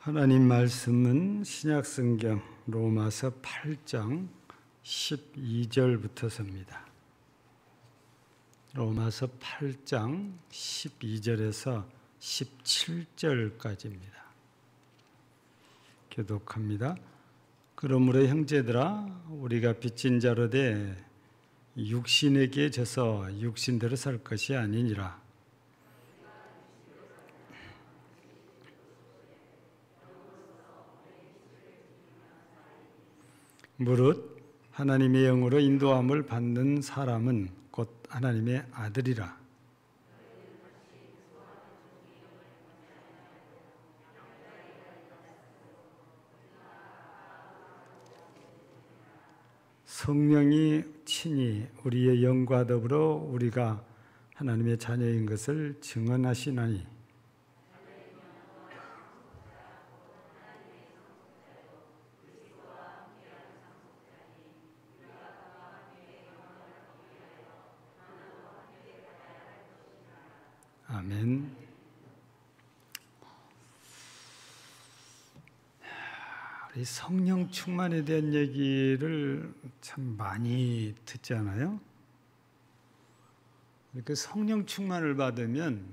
하나님 말씀은 신약성경 로마서 8장 12절부터서입니다. 로마서 8장 12절에서 17절까지입니다. 교독합니다. 그러므로 형제들아 우리가 빚진 자로 돼 육신에게 져서 육신대로 살 것이 아니니라. 무릇 하나님의 영으로 인도함을 받는 사람은 곧 하나님의 아들이라. 성령이 친히 우리의 영과 더불어 우리가 하나님의 자녀인 것을 증언하시나니 아멘. 우리 성령 충만에 대한 얘기를 참 많이 듣잖아요. 그 성령 충만을 받으면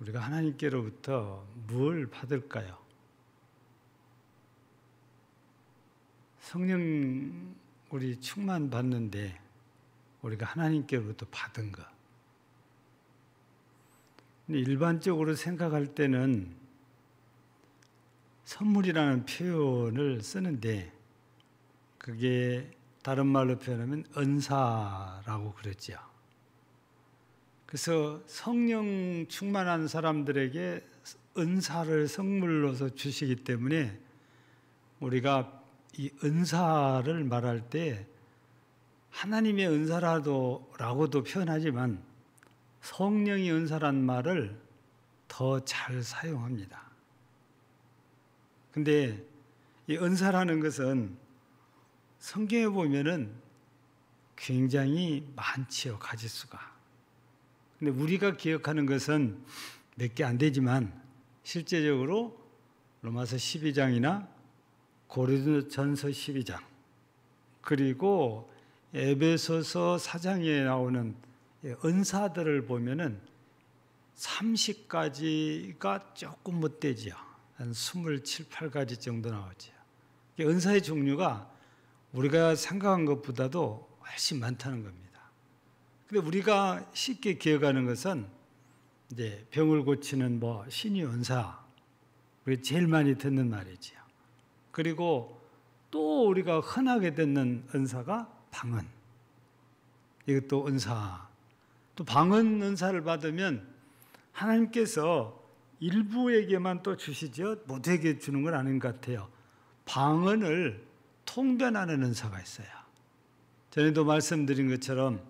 우리가 하나님께로부터 뭘 받을까요? 성령 우리 충만 받는데 우리가 하나님께로부터 받은 것. 일반적으로 생각할 때는 선물이라는 표현을 쓰는데 그게 다른 말로 표현하면 은사라고 그러죠. 그래서 성령 충만한 사람들에게 은사를 선물로서 주시기 때문에 우리가 이 은사를 말할 때 하나님의 은사라고도 표현하지만 성령의 은사란 말을 더 잘 사용합니다. 근데 이 은사라는 것은 성경에 보면은 굉장히 많지요, 가지수가. 근데 우리가 기억하는 것은 몇 개 안 되지만 실제적으로 로마서 12장이나 고린도전서 12장 그리고 에베소서 4장에 나오는 은사들을 보면은 30가지가 조금 못 되지요. 한 27, 8가지 정도 나오지요. 은사의 종류가 우리가 생각한 것보다도 훨씬 많다는 겁니다. 근데 우리가 쉽게 기억하는 것은 이제 병을 고치는 신유 은사, 우리 제일 많이 듣는 말이지요. 그리고 또 우리가 흔하게 듣는 은사가 방언. 이것도 은사. 또 방언 은사를 받으면 하나님께서 일부에게만 또 주시죠. 모두에게 주는 건 아닌 것 같아요. 방언을 통변하는 은사가 있어요. 전에도 말씀드린 것처럼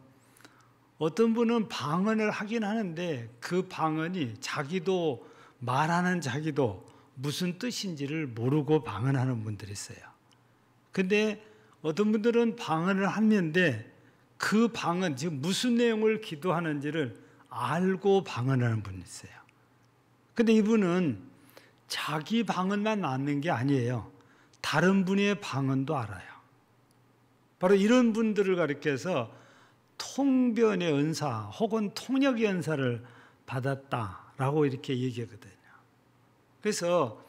어떤 분은 방언을 하긴 하는데 그 방언이 자기도 말하는 자기도 무슨 뜻인지를 모르고 방언하는 분들이 있어요. 근데 어떤 분들은 방언을 하는데 그 방언, 지금 무슨 내용을 기도하는지를 알고 방언하는 분이 있어요. 근데 이분은 자기 방언만 아는 게 아니에요. 다른 분의 방언도 알아요. 바로 이런 분들을 가리켜서 통변의 은사 혹은 통역의 은사를 받았다라고 이렇게 얘기하거든요. 그래서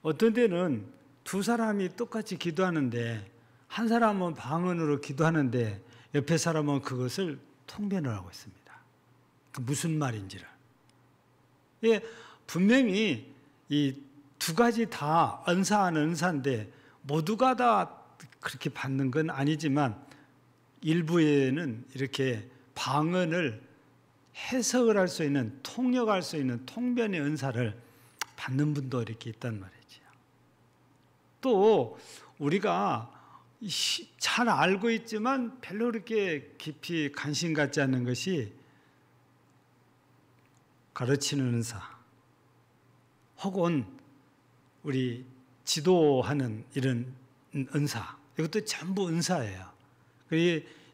어떤 때는 두 사람이 똑같이 기도하는데 한 사람은 방언으로 기도하는데 옆에 사람은 그것을 통변을 하고 있습니다. 그 무슨 말인지를. 예, 분명히 이 두 가지 다 은사는 은사인데 모두가 다 그렇게 받는 건 아니지만 일부에는 이렇게 방언을 해석을 할 수 있는, 통역할 수 있는 통변의 은사를 받는 분도 이렇게 있단 말이죠. 또 우리가 잘 알고 있지만 별로 그렇게 깊이 관심 갖지 않는 것이 가르치는 은사 혹은 우리 지도하는 이런 은사, 이것도 전부 은사예요.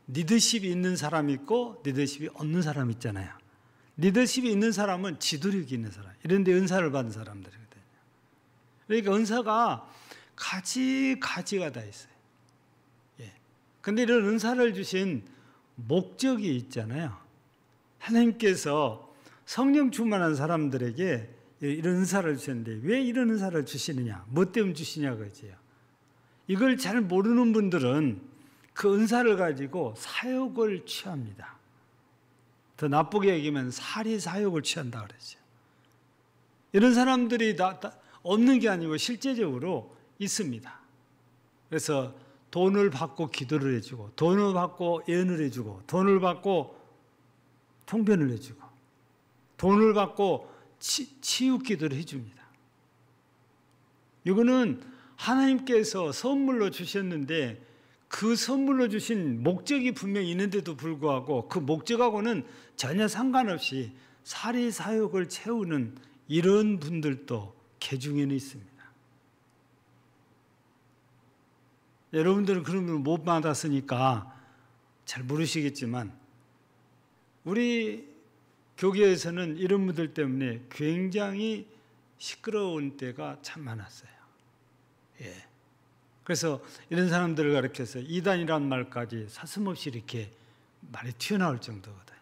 리더십이 있는 사람이 있고 리더십이 없는 사람이 있잖아요. 리더십이 있는 사람은 지도력이 있는 사람, 이런 데 은사를 받은 사람들이거든요. 그러니까 은사가 가지가 다 있어요. 예. 근데 이런 은사를 주신 목적이 있잖아요. 하나님께서 성령 충만한 사람들에게 이런 은사를 주셨는데 왜 이런 은사를 주시느냐? 뭐 때문에 주시냐 그지요. 이걸 잘 모르는 분들은 그 은사를 가지고 사욕을 취합니다. 더 나쁘게 얘기하면 사리 사욕을 취한다 그러죠. 이런 사람들이 없는 게 아니고 실제적으로 있습니다. 그래서 돈을 받고 기도를 해주고, 돈을 받고 예언을 해주고, 돈을 받고 통변을 해주고, 돈을 받고 치유 기도를 해줍니다. 이거는 하나님께서 선물로 주셨는데 그 선물로 주신 목적이 분명히 있는데도 불구하고 그 목적하고는 전혀 상관없이 사리 사욕을 채우는 이런 분들도 개중에는 있습니다. 여러분들은 그런 걸 못 받았으니까 잘 모르시겠지만 우리 교계에서는 이런 분들 때문에 굉장히 시끄러운 때가 참 많았어요. 예. 그래서 이런 사람들을 가르쳐서 이단이란 말까지 사슴없이 이렇게 말이 튀어나올 정도거든요.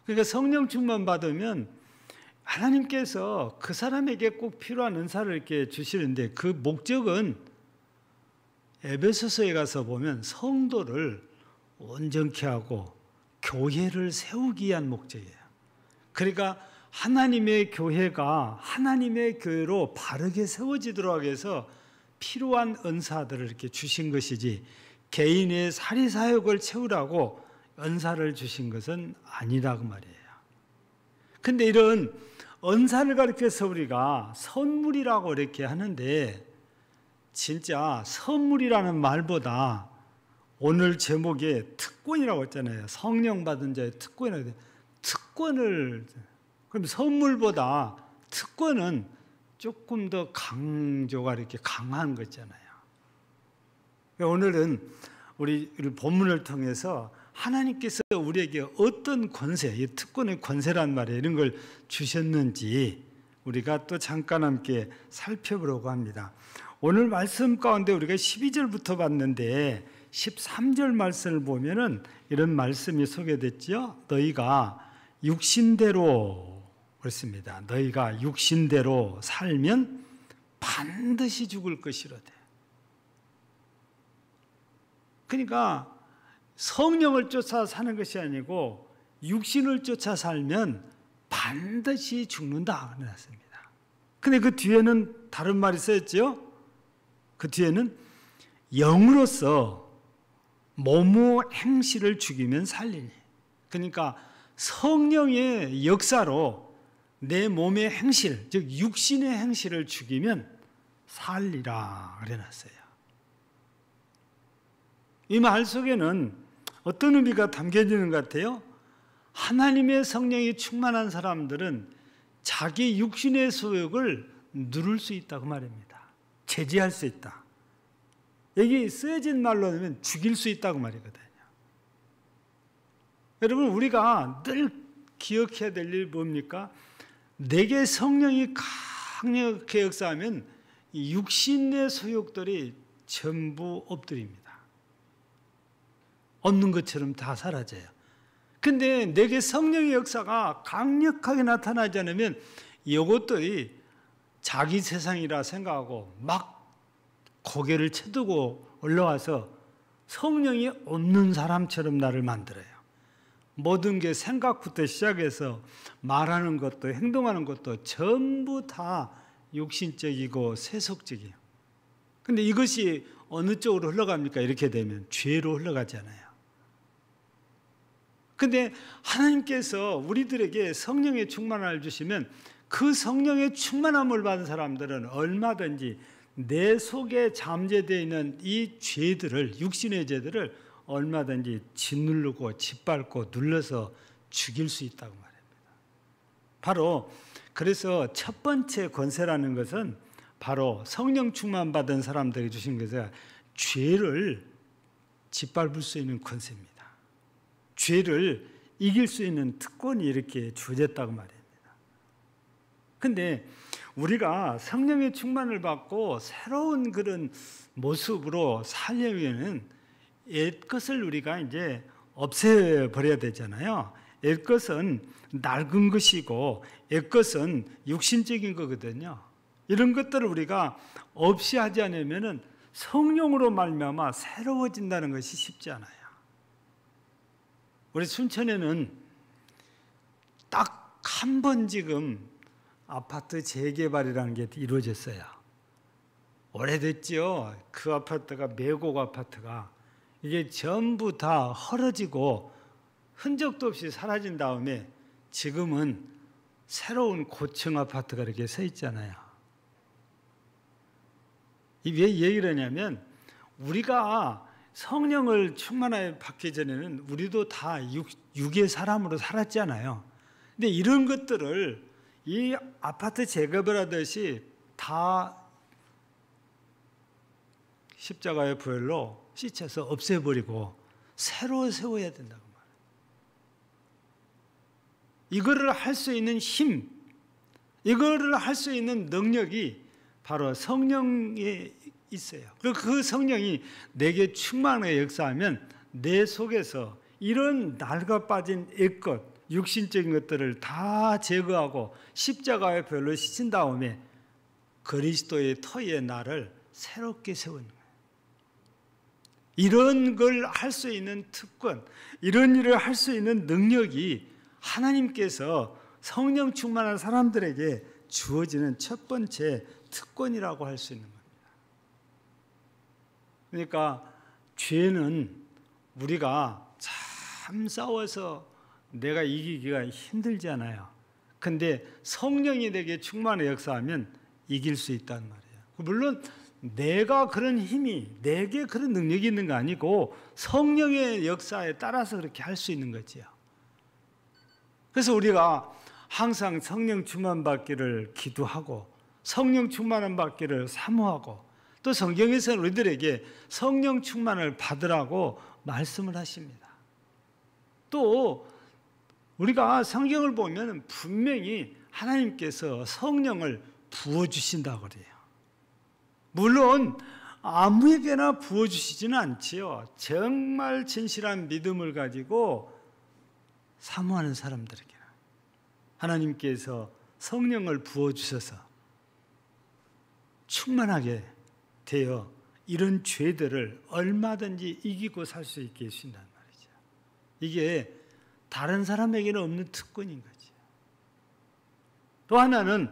그러니까 성령 충만 받으면 하나님께서 그 사람에게 꼭 필요한 은사를 이렇게 주시는데 그 목적은 에베소서에 가서 보면 성도를 온전케 하고 교회를 세우기 위한 목적이에요. 그러니까 하나님의 교회가 하나님의 교회로 바르게 세워지도록 하기 위해서 필요한 은사들을 이렇게 주신 것이지 개인의 사리사욕을 채우라고 은사를 주신 것은 아니라고 말이에요. 근데 이런 은사를 가르쳐서 우리가 선물이라고 이렇게 하는데 진짜 선물이라는 말보다 오늘 제목에 특권이라고 했잖아요. 성령 받은 자의 특권이라고 해요. 특권을, 그럼 선물보다 특권은 조금 더 강조가 이렇게 강한 거잖아요. 오늘은 우리 본문을 통해서 하나님께서 우리에게 어떤 권세, 이 특권의 권세란 말이에요. 이런 걸 주셨는지 우리가 또 잠깐 함께 살펴보려고 합니다. 오늘 말씀 가운데 우리가 12절부터 봤는데 13절 말씀을 보면은 이런 말씀이 소개됐죠. 너희가 육신대로 그렇습니다. 너희가 육신대로 살면 반드시 죽을 것이로되. 그러니까 성령을 쫓아 사는 것이 아니고 육신을 쫓아 살면 반드시 죽는다 그랬습니다. 근데 그 뒤에는 다른 말이 쓰였죠. 그 뒤에는 영으로서 몸의 행실을 죽이면 살리니. 그러니까 성령의 역사로 내 몸의 행실, 즉 육신의 행실을 죽이면 살리라 그래놨어요. 이 말 속에는 어떤 의미가 담겨지는 것 같아요? 하나님의 성령이 충만한 사람들은 자기 육신의 소욕을 누를 수 있다고 말입니다. 제지할 수 있다. 여기 쓰여진 말로 하면 죽일 수 있다고 말이거든요. 여러분 우리가 늘 기억해야 될 일이 뭡니까? 내게 성령이 강력하게 역사하면 육신의 소욕들이 전부 엎드립니다. 없는 것처럼 다 사라져요. 근데 내게 성령의 역사가 강력하게 나타나지 않으면 이것들이 자기 세상이라 생각하고 막 고개를 쳐두고 올라와서 성령이 없는 사람처럼 나를 만들어요. 모든 게 생각부터 시작해서 말하는 것도 행동하는 것도 전부 다 육신적이고 세속적이에요. 근데 이것이 어느 쪽으로 흘러갑니까? 이렇게 되면 죄로 흘러가잖아요. 근데 하나님께서 우리들에게 성령의 충만함을 주시면 그 성령의 충만함을 받은 사람들은 얼마든지 내 속에 잠재되어 있는 이 죄들을, 육신의 죄들을 얼마든지 짓누르고 짓밟고 눌러서 죽일 수 있다고 말합니다. 바로 그래서 첫 번째 권세라는 것은 바로 성령 충만 받은 사람들에게 주신 것은 죄를 짓밟을 수 있는 권세입니다. 죄를 이길 수 있는 특권이 이렇게 주어졌다고 말입니다. 근데 우리가 성령의 충만을 받고 새로운 그런 모습으로 살려면은 옛것을 우리가 이제 없애버려야 되잖아요. 옛것은 낡은 것이고 옛것은 육신적인 거거든요. 이런 것들을 우리가 없이 하지 않으면은 성령으로 말미암아 새로워진다는 것이 쉽지 않아요. 우리 순천에는 딱 한 번 지금 아파트 재개발이라는 게 이루어졌어요. 오래됐죠. 그 아파트가 매곡 아파트가 이게 전부 다 헐어지고 흔적도 없이 사라진 다음에 지금은 새로운 고층 아파트가 이렇게 서 있잖아요. 왜 얘기를 하냐면 우리가 성령을 충만하게 받기 전에는 우리도 다 육의 사람으로 살았잖아요. 근데 이런 것들을 이 아파트 재개발 하듯이 다 십자가의 부활로 씻어서 없애버리고 새로 세워야 된다고 말해요. 이거를 할 수 있는 힘, 이거를 할 수 있는 능력이 바로 성령에 있어요. 그리고 그 성령이 내게 충만하게 역사하면 내 속에서 이런 낡아 빠진 옛것, 육신적인 것들을 다 제거하고 십자가의 별로 씻은 다음에 그리스도의 터에 나를 새롭게 세우는 거예요. 이런 걸 할 수 있는 특권, 이런 일을 할 수 있는 능력이 하나님께서 성령 충만한 사람들에게 주어지는 첫 번째 특권이라고 할 수 있는 겁니다. 그러니까 죄는 우리가 참 싸워서 내가 이기기가 힘들잖아요. 근데 성령이 내게 충만히 역사하면 이길 수 있단 말이에요. 물론 내가 그런 힘이, 내게 그런 능력이 있는 거 아니고 성령의 역사에 따라서 그렇게 할 수 있는 거지요. 그래서 우리가 항상 성령 충만 받기를 기도하고 성령 충만함 받기를 사모하고 또 성경에서는 우리들에게 성령 충만을 받으라고 말씀을 하십니다. 또 우리가 성경을 보면 분명히 하나님께서 성령을 부어주신다고 그래요. 물론 아무에게나 부어주시지는 않지요. 정말 진실한 믿음을 가지고 사모하는 사람들에게 하나님께서 성령을 부어주셔서 충만하게 되어 이런 죄들을 얼마든지 이기고 살 수 있게 해주신단 말이죠. 이게 다른 사람에게는 없는 특권인 거죠. 또 하나는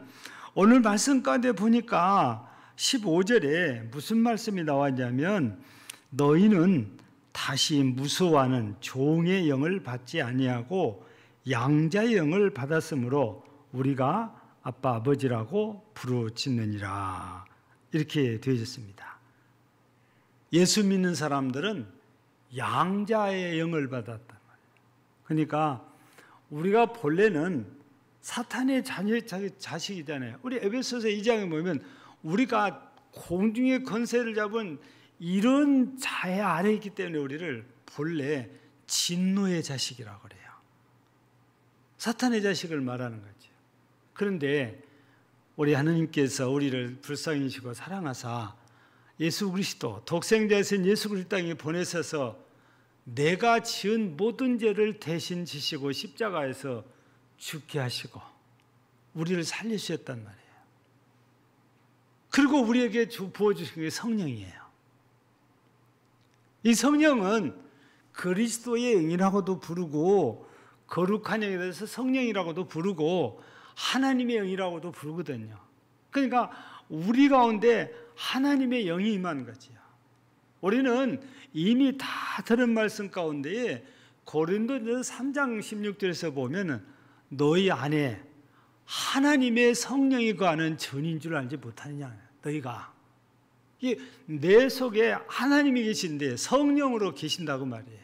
오늘 말씀 가운데 보니까 15절에 무슨 말씀이 나왔냐면 너희는 다시 무서워하는 종의 영을 받지 아니하고 양자의 영을 받았으므로 우리가 아빠 아버지라고 부르짖느니라. 이렇게 되어졌습니다. 예수 믿는 사람들은 양자의 영을 받았단 말이에요. 그러니까 우리가 본래는 사탄의 자식이잖아요. 우리 에베소서 2장에 보면 우리가 공중의 권세를 잡은 이런 자의 아래에 있기 때문에 우리를 본래 진노의 자식이라고 그래요. 사탄의 자식을 말하는 거죠. 그런데 우리 하나님께서 우리를 불쌍히 여기시고 사랑하사 예수 그리스도 독생자이신 예수 그리스도 땅에 보내셔서 내가 지은 모든 죄를 대신 지시고 십자가에서 죽게 하시고 우리를 살리셨단 말이에요. 그리고 우리에게 부어주신 게 성령이에요. 이 성령은 그리스도의 영이라고도 부르고 거룩한 영에 대해서 성령이라고도 부르고 하나님의 영이라고도 부르거든요. 그러니까 우리 가운데 하나님의 영이 임하는 거지요. 우리는 이미 다 들은 말씀 가운데에 고린도전서 3장 16절에서 보면은 너희 안에 하나님의 성령이 거하는 전인 줄 알지 못하느냐. 너희가 내 속에 하나님이 계신데 성령으로 계신다고 말이에요.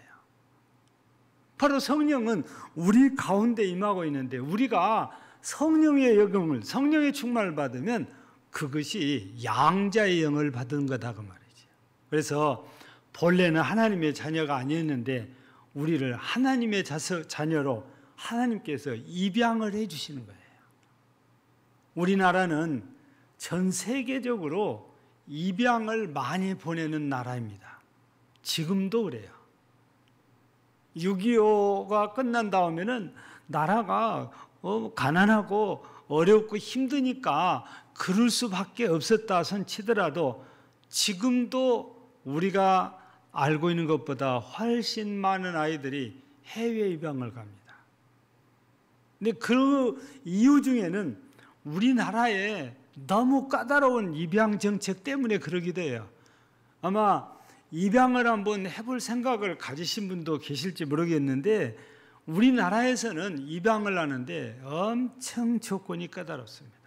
바로 성령은 우리 가운데 임하고 있는데 우리가 성령의 영을, 성령의 충만을 받으면 그것이 양자의 영을 받은 거다 그 말이죠. 그래서 본래는 하나님의 자녀가 아니었는데 우리를 하나님의 자녀로 하나님께서 입양을 해 주시는 거예요. 우리나라는 전 세계적으로 입양을 많이 보내는 나라입니다. 지금도 그래요. 6.25가 끝난 다음에는 나라가 가난하고 어렵고 힘드니까 그럴 수밖에 없었다 손 치더라도 지금도 우리가 알고 있는 것보다 훨씬 많은 아이들이 해외 입양을 갑니다. 근데 그 이유 중에는 우리나라의 너무 까다로운 입양 정책 때문에 그러기도 해요. 아마 입양을 한번 해볼 생각을 가지신 분도 계실지 모르겠는데 우리나라에서는 입양을 하는데 엄청 조건이 까다롭습니다.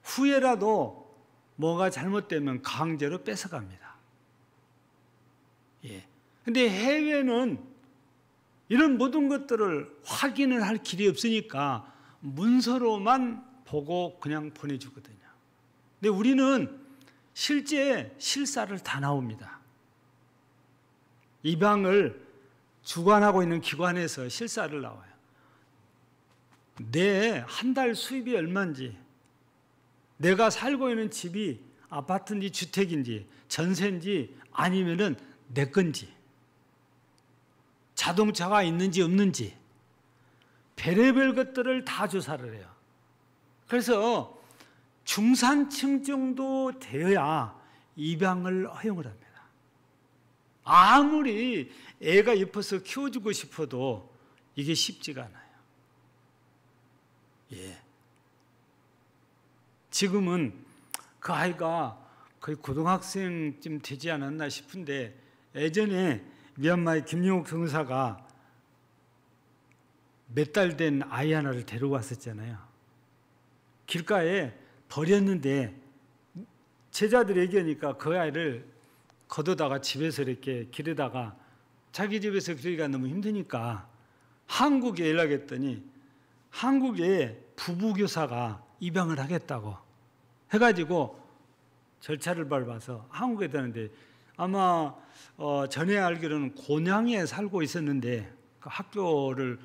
후회라도 뭐가 잘못되면 강제로 뺏어갑니다. 예. 근데 해외는 이런 모든 것들을 확인을 할 길이 없으니까 문서로만 보고 그냥 보내주거든요. 근데 우리는 실제 실사를 다 나옵니다. 입양을 주관하고 있는 기관에서 실사를 나와요. 내 한 달 수입이 얼마인지, 내가 살고 있는 집이 아파트인지 주택인지 전세인지 아니면은 내 건지, 자동차가 있는지 없는지 별의별 것들을 다 조사를 해요. 그래서 중산층 정도 되어야 입양을 허용을 합니다. 아무리 애가 예뻐서 키워주고 싶어도 이게 쉽지가 않아요. 예. 지금은 그 아이가 거의 고등학생쯤 되지 않았나 싶은데 예전에 미얀마의 김용욱 성사가 몇 달 된 아이 하나를 데려왔었잖아요. 길가에 버렸는데 제자들이 얘기하니까 그 아이를 걷어다가 집에서 이렇게 길에다가 자기 집에서 그러기가 너무 힘드니까 한국에 연락했더니 한국의 부부교사가 입양을 하겠다고 해가지고 절차를 밟아서 한국에 되는데 아마 전에 알기로는 곤양에 살고 있었는데 그 학교를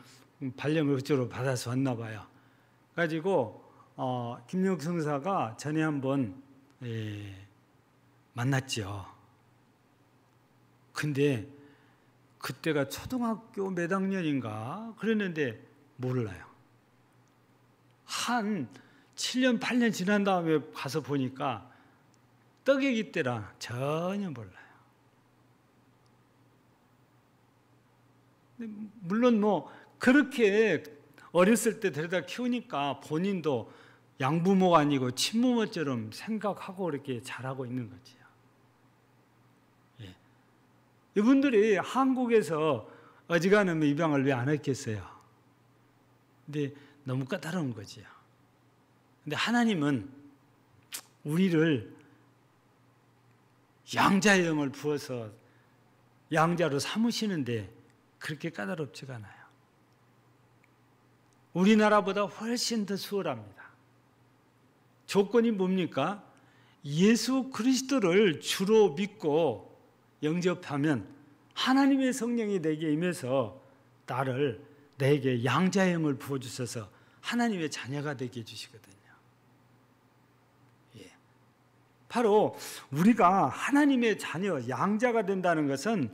발령을 그쪽으로 받아서 왔나 봐요. 가지고 김용욱 성사가 전에 한번 만났죠. 근데 그때가 초등학교 몇 학년인가 그랬는데 몰라요. 한 7년 8년 지난 다음에 가서 보니까 떡애기 때라 전혀 몰라요. 물론 뭐 그렇게 어렸을 때 데려다 키우니까 본인도 양부모가 아니고 친부모처럼 생각하고 이렇게 잘하고 있는 거지요. 예. 이분들이 한국에서 어지간하면 입양을 왜 안 했겠어요? 근데 너무 까다로운 거지요. 근데 하나님은 우리를 양자의 영을 부어서 양자로 삼으시는데 그렇게 까다롭지가 않아요. 우리나라보다 훨씬 더 수월합니다. 조건이 뭡니까? 예수 그리스도를 주로 믿고 영접하면 하나님의 성령이 내게 임해서 내게 양자의 영을 부어주셔서 하나님의 자녀가 되게 해주시거든요. 예. 바로 우리가 하나님의 자녀, 양자가 된다는 것은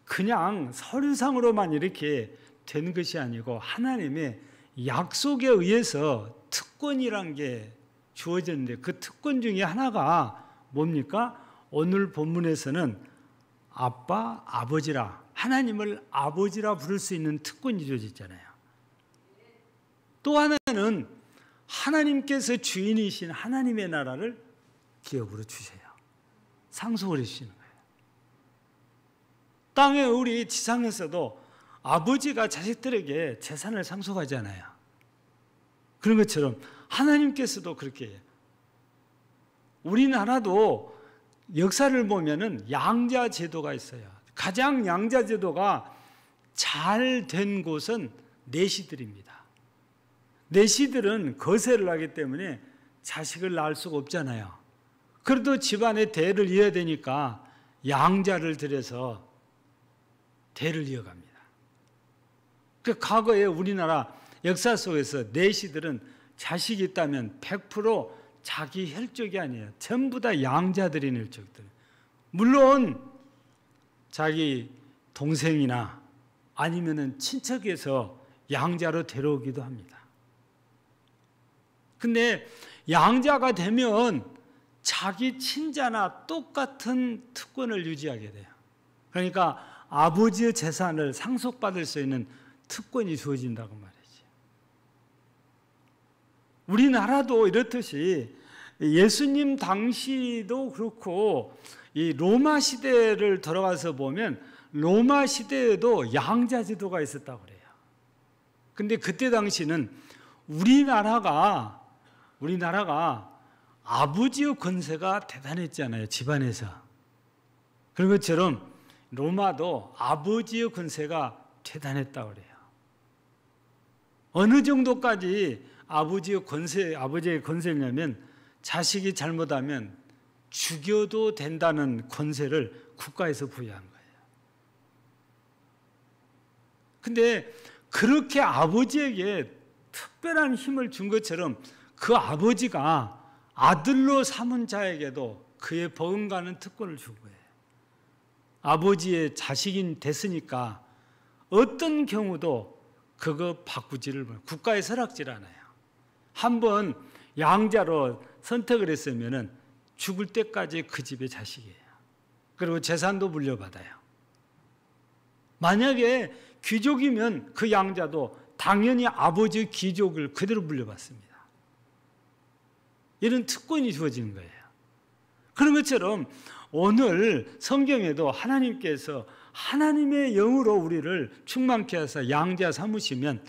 그냥 서류상으로만 이렇게 된 것이 아니고 하나님의 약속에 의해서 특권이란 게 주어졌는데 그 특권 중에 하나가 뭡니까? 오늘 본문에서는 아빠, 아버지라 하나님을 아버지라 부를 수 있는 특권이 주어졌잖아요. 또 하나는 하나님께서 주인이신 하나님의 나라를 기업으로 주세요. 상속을 해주시는 거예요. 땅에 우리 지상에서도 아버지가 자식들에게 재산을 상속하잖아요. 그런 것처럼 하나님께서도 그렇게 해요. 우리나라도 역사를 보면은 양자 제도가 있어요. 가장 양자 제도가 잘 된 곳은 내시들입니다. 내시들은 거세를 하기 때문에 자식을 낳을 수가 없잖아요. 그래도 집안의 대를 이어야 되니까 양자를 들여서 대를 이어갑니다. 그 과거에 우리나라 역사 속에서 내시들은 자식이 있다면 100% 자기 혈족이 아니에요. 전부 다 양자들인 혈족들. 물론 자기 동생이나 아니면은 친척에서 양자로 데려오기도 합니다. 근데 양자가 되면 자기 친자나 똑같은 특권을 유지하게 돼요. 그러니까 아버지의 재산을 상속받을 수 있는 특권이 주어진다고 말이죠. 우리나라도 이렇듯이 예수님 당시도 그렇고 이 로마 시대를 들어가서 보면 로마 시대에도 양자 제도가 있었다고 그래요. 근데 그때 당시는 우리나라가 아버지의 권세가 대단했잖아요. 집안에서. 그런 것처럼 로마도 아버지의 권세가 대단했다고 그래요. 어느 정도까지 아버지의 권세냐면 자식이 잘못하면 죽여도 된다는 권세를 국가에서 부여한 거예요. 근데 그렇게 아버지에게 특별한 힘을 준 것처럼 그 아버지가 아들로 삼은 자에게도 그의 버금가는 특권을 준 거예요. 아버지의 자식이 됐으니까 어떤 경우도 그거 바꾸지를 못해요. 국가에 서락질 않아요. 한번 양자로 선택을 했으면 죽을 때까지 그 집의 자식이에요. 그리고 재산도 물려받아요. 만약에 귀족이면 그 양자도 당연히 아버지의 귀족을 그대로 물려받습니다. 이런 특권이 주어지는 거예요. 그런 것처럼 오늘 성경에도 하나님께서 하나님의 영으로 우리를 충만케 하사 양자 삼으시면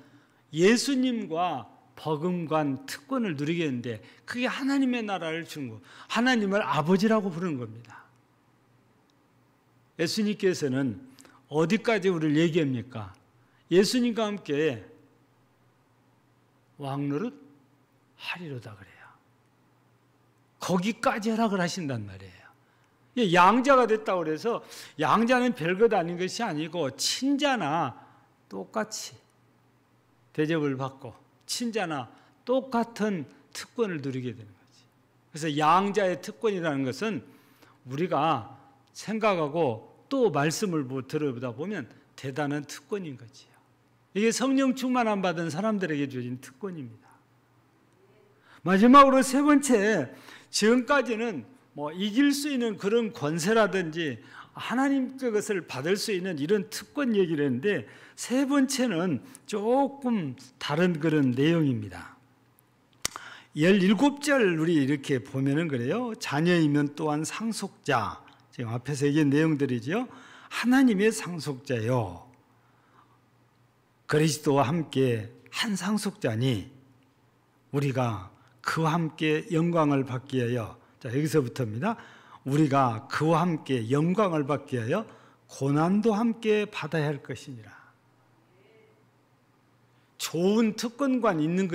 예수님과 버금간 특권을 누리겠는데 그게 하나님의 나라를 주는 거, 하나님을 아버지라고 부르는 겁니다. 예수님께서는 어디까지 우리를 얘기합니까? 예수님과 함께 왕노릇 하리로다 그래요. 거기까지 허락을 하신단 말이에요. 양자가 됐다고 그래서 양자는 별것 아닌 것이 아니고 친자나 똑같이 대접을 받고 친자나 똑같은 특권을 누리게 되는 거지. 그래서 양자의 특권이라는 것은 우리가 생각하고 또 말씀을 들어보다 보면 대단한 특권인 거지요. 이게 성령 충만 안 받은 사람들에게 주어진 특권입니다. 마지막으로 세 번째, 지금까지는 이길 수 있는 그런 권세라든지 하나님께 것을 받을 수 있는 이런 특권 얘기를 했는데 세 번째는 조금 다른 그런 내용입니다. 17절 우리 이렇게 보면은 그래요. 자녀이면 또한 상속자. 지금 앞에서 얘기한 내용들이죠. 하나님의 상속자요. 그리스도와 함께 한 상속자니 우리가 그와 함께 영광을 받기 위하여, 자 여기서부터입니다. 우리가 그와 함께 영광을 받기 위하여 고난도 함께 받아야 할 것이니라. 좋은 특권만 있는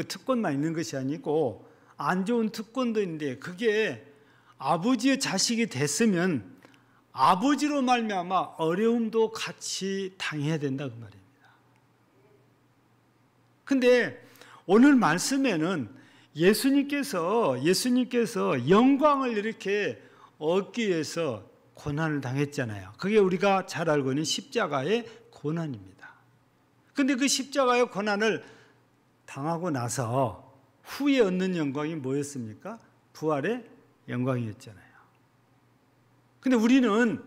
것이 아니고 안 좋은 특권도 있는데 그게 아버지의 자식이 됐으면 아버지로 말미암아 어려움도 같이 당해야 된다 그 말입니다. 근데 오늘 말씀에는 예수님께서 영광을 이렇게 얻기 위해서 고난을 당했잖아요. 그게 우리가 잘 알고 있는 십자가의 고난입니다. 근데 그 십자가의 고난을 당하고 나서 후에 얻는 영광이 뭐였습니까? 부활의 영광이었잖아요. 근데 우리는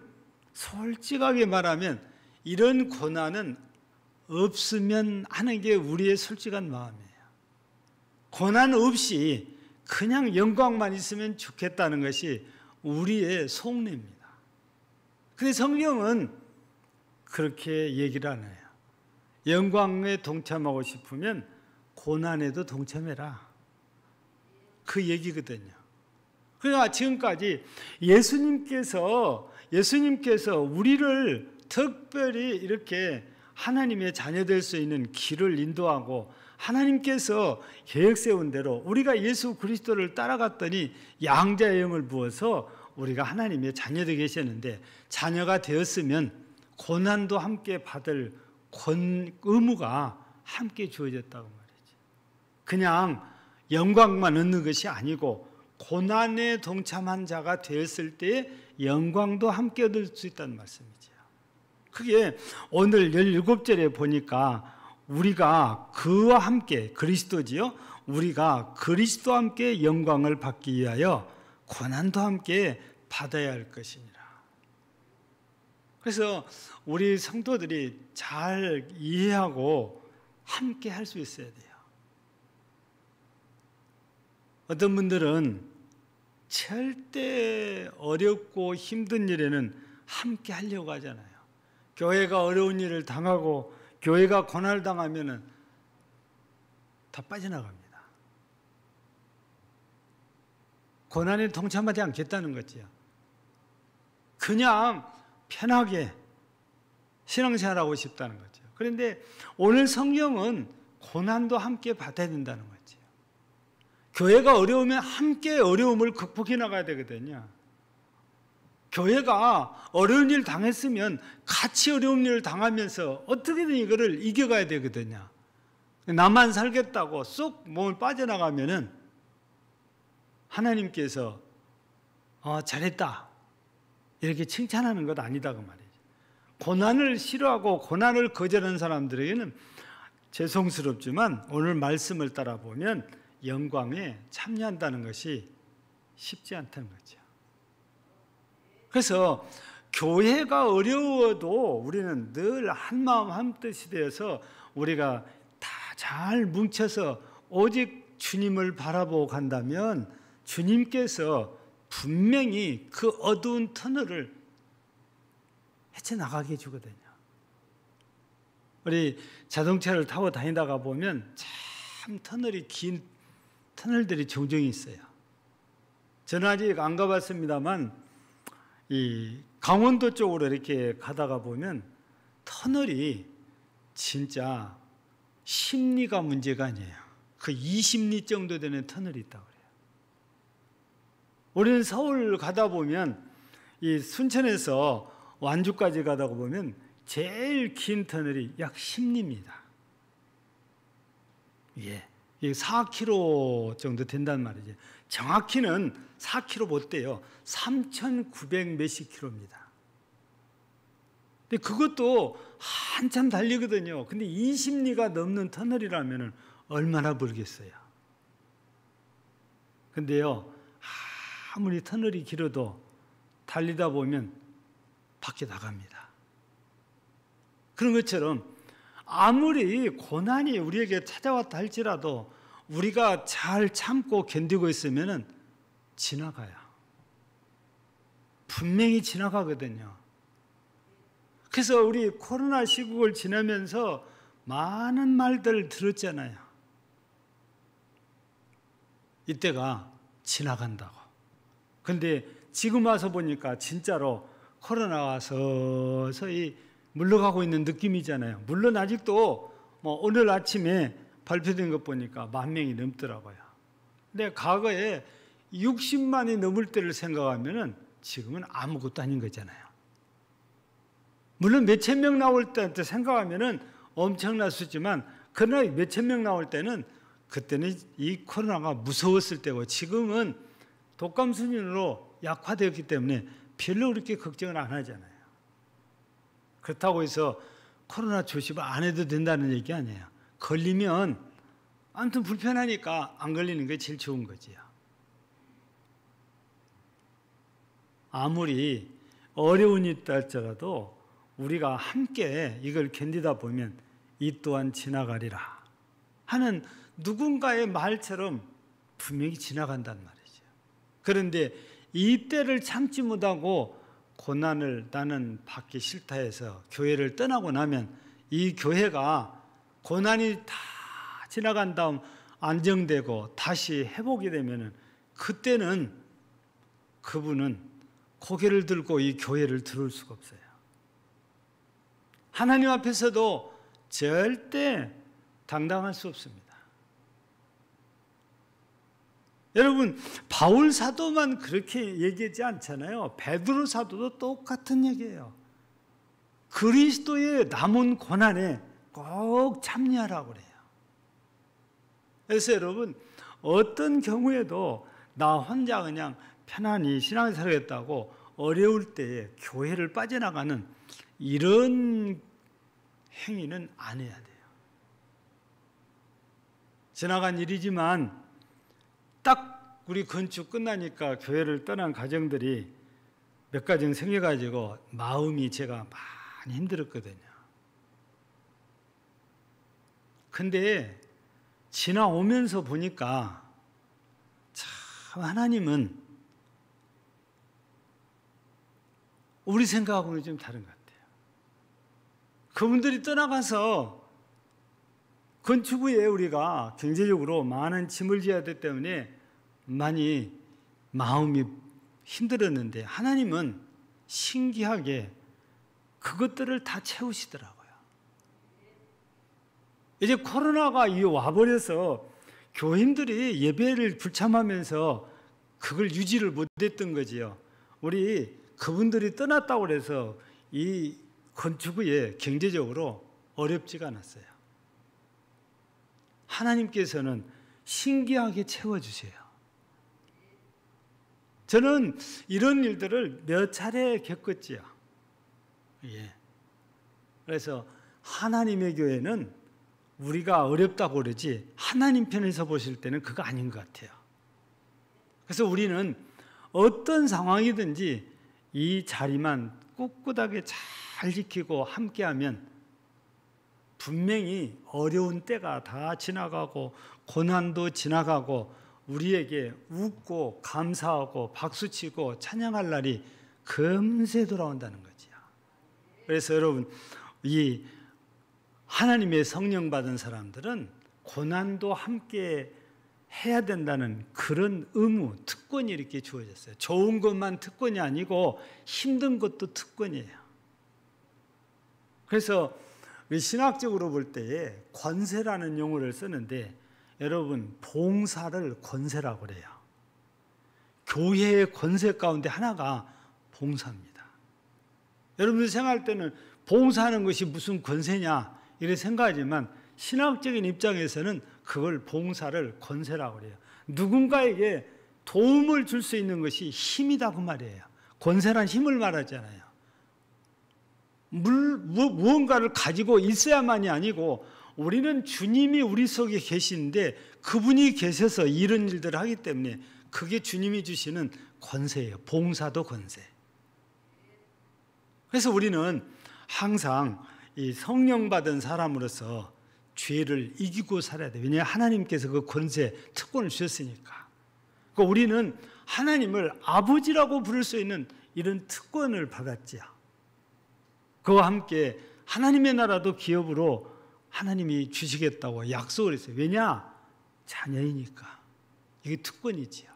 솔직하게 말하면 이런 고난은 없으면 하는 게 우리의 솔직한 마음이에요. 고난 없이 그냥 영광만 있으면 좋겠다는 것이 우리의 속내입니다. 근데 성경은 그렇게 얘기를 안 해요. 영광에 동참하고 싶으면 고난에도 동참해라. 그 얘기거든요. 그러니까 지금까지 예수님께서 우리를 특별히 이렇게 하나님의 자녀 될 수 있는 길을 인도하고 하나님께서 계획 세운 대로 우리가 예수 그리스도를 따라갔더니 양자의 영을 부어서 우리가 하나님의 자녀 되게 계셨는데 자녀가 되었으면 고난도 함께 받을 의무가 함께 주어졌다고 말이죠. 그냥 영광만 얻는 것이 아니고 고난에 동참한 자가 되었을 때의 영광도 함께 얻을 수 있다는 말씀이죠. 그게 오늘 17절에 보니까 우리가 그와 함께, 그리스도지요, 우리가 그리스도와 함께 영광을 받기 위하여 고난도 함께 받아야 할 것이니라. 그래서 우리 성도들이 잘 이해하고 함께 할 수 있어야 돼요. 어떤 분들은 절대 어렵고 힘든 일에는 함께 하려고 하잖아요. 교회가 어려운 일을 당하고 교회가 고난을 당하면 다 빠져나갑니다. 고난에 동참하지 않겠다는 거지요. 그냥 편하게 신앙생활하고 싶다는 거죠. 그런데 오늘 성경은 고난도 함께 받아야 된다는 거죠. 교회가 어려우면 함께 어려움을 극복해 나가야 되거든요. 교회가 어려운 일 당했으면 같이 어려운 일을 당하면서 어떻게든 이거를 이겨가야 되거든요. 나만 살겠다고 쏙 몸을 빠져나가면은 하나님께서 잘했다 이렇게 칭찬하는 것 아니다 그 말이죠. 고난을 싫어하고 고난을 거절하는 사람들에게는 죄송스럽지만 오늘 말씀을 따라 보면 영광에 참여한다는 것이 쉽지 않다는 거죠. 그래서 교회가 어려워도 우리는 늘 한마음 한뜻이 되어서 우리가 다 잘 뭉쳐서 오직 주님을 바라보고 간다면 주님께서 분명히 그 어두운 터널을 헤쳐나가게 해주거든요. 우리 자동차를 타고 다니다가 보면 참 터널이 긴 터널들이 종종 있어요. 저는 아직 안 가봤습니다만 이 강원도 쪽으로 이렇게 가다가 보면 터널이 진짜 10리가 문제가 아니에요. 그 20리 정도 되는 터널이 있다고 그래요. 우리는 서울 가다 보면 이 순천에서 완주까지 가다 보면 제일 긴 터널이 약 10리입니다. 예. 4km 정도 된단 말이죠. 정확히는 4km 못 돼요. 3,900 몇십 킬로입니다. 근데 그것도 한참 달리거든요. 근데 20리가 넘는 터널이라면 얼마나 멀겠어요. 근데요, 아무리 터널이 길어도 달리다 보면 밖에 나갑니다. 그런 것처럼 아무리 고난이 우리에게 찾아왔다 할지라도 우리가 잘 참고 견디고 있으면 지나가요. 분명히 지나가거든요. 그래서 우리 코로나 시국을 지나면서 많은 말들을 들었잖아요. 이때가 지나간다고. 근데 지금 와서 보니까 진짜로 코로나가 서서히 물러가고 있는 느낌이잖아요. 물론 아직도 오늘 아침에 발표된 것 보니까 10,000명이 넘더라고요. 근데 과거에 60만이 넘을 때를 생각하면 지금은 아무것도 아닌 거잖아요. 물론 몇천 명 나올 때 생각하면 엄청난 수지만 그러나 몇천 명 나올 때는 그때는 이 코로나가 무서웠을 때고 지금은 독감 수준으로 약화되었기 때문에 별로 그렇게 걱정을 안 하잖아요. 그렇다고 해서 코로나 조심 안 해도 된다는 얘기 아니에요. 걸리면 아무튼 불편하니까 안 걸리는 게 제일 좋은 거지요. 아무리 어려운 일이 있다 할지라도 우리가 함께 이걸 견디다 보면 이 또한 지나가리라 하는 누군가의 말처럼 분명히 지나간단 말이죠. 그런데 이 때를 참지 못하고 고난을 나는 받기 싫다 해서 교회를 떠나고 나면 이 교회가 고난이 다 지나간 다음 안정되고 다시 회복이 되면 그때는 그분은 고개를 들고 이 교회를 들을 수가 없어요. 하나님 앞에서도 절대 당당할 수 없습니다. 여러분, 바울 사도만 그렇게 얘기하지 않잖아요. 베드로 사도도 똑같은 얘기예요. 그리스도의 남은 고난에 꼭 참여하라고 그래요. 그래서 여러분, 어떤 경우에도 나 혼자 그냥 편안히 신앙을 살겠다고 어려울 때에 교회를 빠져나가는 이런 행위는 안 해야 돼요. 지나간 일이지만 딱 우리 건축 끝나니까 교회를 떠난 가정들이 몇 가정 생겨가지고 마음이 제가 많이 힘들었거든요. 근데 지나오면서 보니까 참 하나님은 우리 생각하고는 좀 다른 것 같아요. 그분들이 떠나가서 건축 후에 우리가 경제적으로 많은 짐을 져야 되기 때문에 많이 마음이 힘들었는데 하나님은 신기하게 그것들을 다 채우시더라고요. 이제 코로나가 와버려서 교인들이 예배를 불참하면서 그걸 유지를 못했던 거지요. 우리 그분들이 떠났다고 해서 이 건축 후에 경제적으로 어렵지가 않았어요. 하나님께서는 신기하게 채워주세요. 저는 이런 일들을 몇 차례 겪었지요. 예. 그래서 하나님의 교회는 우리가 어렵다고 그러지 하나님 편에서 보실 때는 그거 아닌 것 같아요. 그래서 우리는 어떤 상황이든지 이 자리만 꿋꿋하게 잘 지키고 함께하면 분명히 어려운 때가 다 지나가고 고난도 지나가고 우리에게 웃고 감사하고 박수치고 찬양할 날이 금세 돌아온다는 거지요. 그래서 여러분 이 하나님의 성령 받은 사람들은 고난도 함께 해야 된다는 그런 의무, 특권이 이렇게 주어졌어요. 좋은 것만 특권이 아니고 힘든 것도 특권이에요. 그래서 신학적으로 볼 때에 권세라는 용어를 쓰는데 여러분 봉사를 권세라고 그래요. 교회의 권세 가운데 하나가 봉사입니다. 여러분들 생각할 때는 봉사하는 것이 무슨 권세냐 이렇게 생각하지만 신학적인 입장에서는 그걸 봉사를 권세라고 그래요. 누군가에게 도움을 줄 수 있는 것이 힘이다 그 말이에요. 권세란 힘을 말하잖아요. 무언가를 가지고 있어야만이 아니고 우리는 주님이 우리 속에 계시는데 그분이 계셔서 이런 일들을 하기 때문에 그게 주님이 주시는 권세예요. 봉사도 권세. 그래서 우리는 항상 이 성령 받은 사람으로서 죄를 이기고 살아야 돼요. 왜냐하면 하나님께서 그 권세, 특권을 주셨으니까. 그러니까 우리는 하나님을 아버지라고 부를 수 있는 이런 특권을 받았지요. 그와 함께 하나님의 나라도 기업으로 하나님이 주시겠다고 약속을 했어요. 왜냐? 자녀이니까. 이게 특권이지요.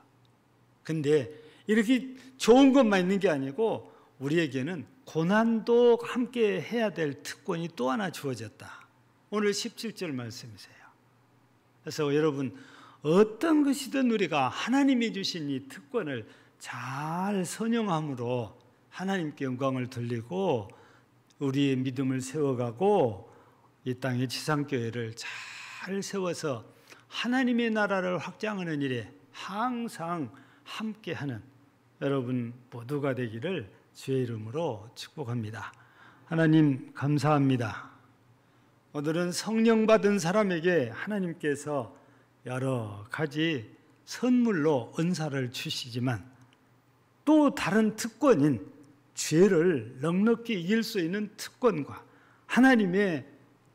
근데 이렇게 좋은 것만 있는 게 아니고 우리에게는 고난도 함께 해야 될 특권이 또 하나 주어졌다. 오늘 17절 말씀이세요. 그래서 여러분 어떤 것이든 우리가 하나님이 주신 이 특권을 잘 선용함으로 하나님께 영광을 돌리고 우리의 믿음을 세워가고 이 땅의 지상교회를 잘 세워서 하나님의 나라를 확장하는 일에 항상 함께하는 여러분 모두가 되기를 주의 이름으로 축복합니다. 하나님 감사합니다. 오늘은 성령 받은 사람에게 하나님께서 여러 가지 선물로 은사를 주시지만 또 다른 특권인 죄를 넉넉히 이길 수 있는 특권과 하나님의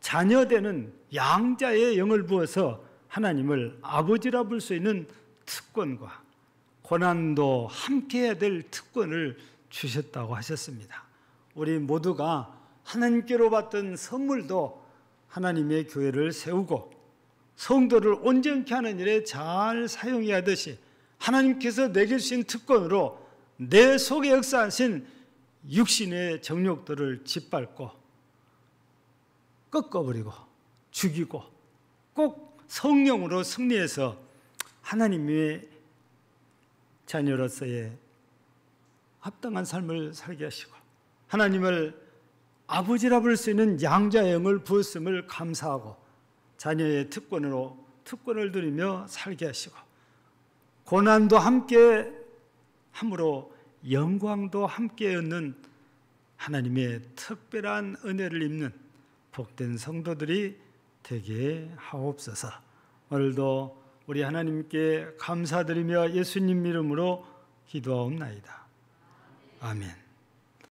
자녀되는 양자의 영을 부어서 하나님을 아버지라 부를 수 있는 특권과 고난도 함께해야 될 특권을 주셨다고 하셨습니다. 우리 모두가 하나님께로 받던 선물도 하나님의 교회를 세우고 성도를 온전케 하는 일에 잘 사용해야 하듯이 하나님께서 내게 주신 특권으로 내 속에 역사하신 육신의 정욕들을 짓밟고 꺾어버리고 죽이고 꼭 성령으로 승리해서 하나님의 자녀로서의 합당한 삶을 살게 하시고 하나님을 아버지라 부를 수 있는 양자의 영을 부었음을 감사하고 자녀의 특권으로 특권을 누리며 살게 하시고 고난도 함께 함으로 영광도 함께 얻는 하나님의 특별한 은혜를 입는 복된 성도들이 되게 하옵소서. 오늘도 우리 하나님께 감사드리며 예수님 이름으로 기도하옵나이다. 아멘.